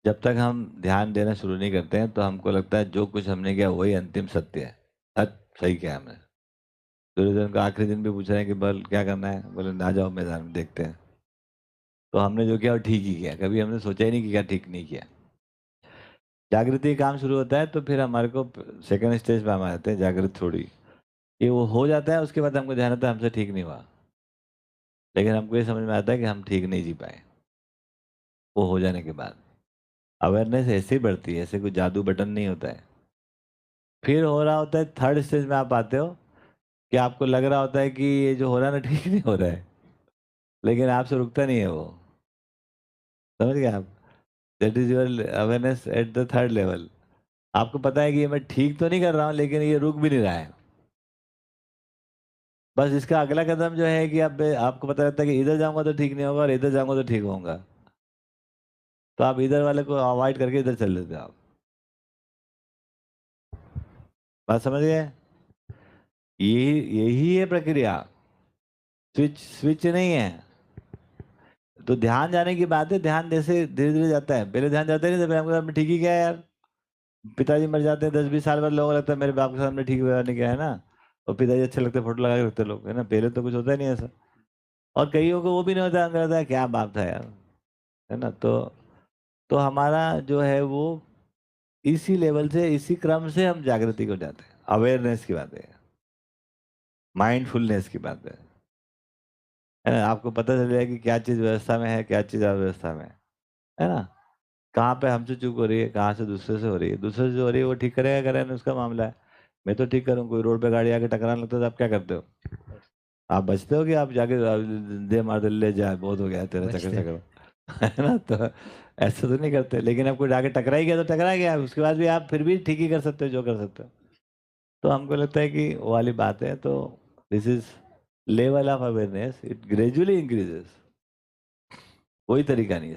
जब तक हम ध्यान देना शुरू नहीं करते हैं तो हमको लगता है जो कुछ हमने किया वही अंतिम सत्य है। सही किया हमने। दुर्योधन का आखिरी दिन भी पूछ रहे हैं कि बल क्या करना है? बोले आ जाओ मैदान में देखते हैं। तो हमने जो किया वो ठीक ही किया। कभी हमने सोचा ही नहीं कि क्या ठीक नहीं किया। जागृति का काम शुरू होता है तो फिर हमारे को सेकंड स्टेज पे हम आ जाते हैं जागृत थोड़ी। ये वो हो जाता है उसके बाद हमको ध्यान आता है हमसे ठीक नहीं हुआ। लेकिन हमको ये समझ में आता है कि हम ठीक नहीं जी पाए, वो हो जाने के बाद। अवेयरनेस ऐसे ही बढ़ती है, ऐसे कोई जादू बटन नहीं होता है। फिर हो रहा होता है थर्ड स्टेज में आप आते हो कि आपको लग रहा होता है कि ये जो हो रहा है ना ठीक नहीं हो रहा है, लेकिन आपसे रुकता नहीं है वो। समझ गए आप? That is your awareness at the third level. आपको पता है कि ये मैं ठीक तो नहीं कर रहा हूँ लेकिन ये रुक भी नहीं रहा है। बस इसका अगला कदम जो है कि अब आपको पता रहता है कि इधर जाऊँगा तो ठीक नहीं होगा और इधर जाऊँगा तो ठीक होऊँगा। तो आप इधर वाले को अवॉइड करके इधर चले जाते हो आप। बात समझ गए? यही यही है प्रक्रिया। स्विच स्विच नहीं है। तो ध्यान जाने की बात है, ध्यान जैसे धीरे-धीरे जाता है। पहले ध्यान जाता ही नहीं था, पहले हमको हमने ठीक ही किया है यार। पिताजी मर जाते हैं 10-20 साल बाद लोगों को लगता है मेरे बाप के साथ में ठीक व्यवहार नहीं किया है ना। और पिताजी अच्छे लगते हैं, फोटो लगा के रखते हैं लोग, है ना? पहले तो कुछ होता ही नहीं ऐसा। और कईयों को वो भी नहीं होता, उनको लगता है क्या बाप था यार, है ना? तो हमारा जो है वो इसी लेवल से, इसी क्रम से हम जागृति को जाते हैं। अवेयरनेस की बात है, माइंडफुलनेस की बात है ना? आपको पता चल जाए कि क्या चीज़ व्यवस्था में है, क्या चीज़ अव्यवस्था में है ना? कहाँ पे हमसे चूक हो रही है, कहाँ से दूसरे से हो रही है। दूसरे से जो हो रही है वो ठीक करेगा करे ना उसका मामला है। मैं तो ठीक करूँ, कोई रोड पे गाड़ी आके टकराने लगता है तो आप क्या करते हो? आप बचते हो कि आप जाके दे मार दे, ले जा बहुत हो गया तेरा बचते हैं। चक्कर है ना? तो ऐसा तो नहीं करते, लेकिन अब कोई आके टकरा ही गया तो टकरा गया, उसके बाद भी आप फिर भी ठीक ही कर सकते हो जो कर सकते हो। तो हमको लगता है कि वो वाली बात है, तो this is level of awareness, it gradually increases. कोई तरीका नहीं है।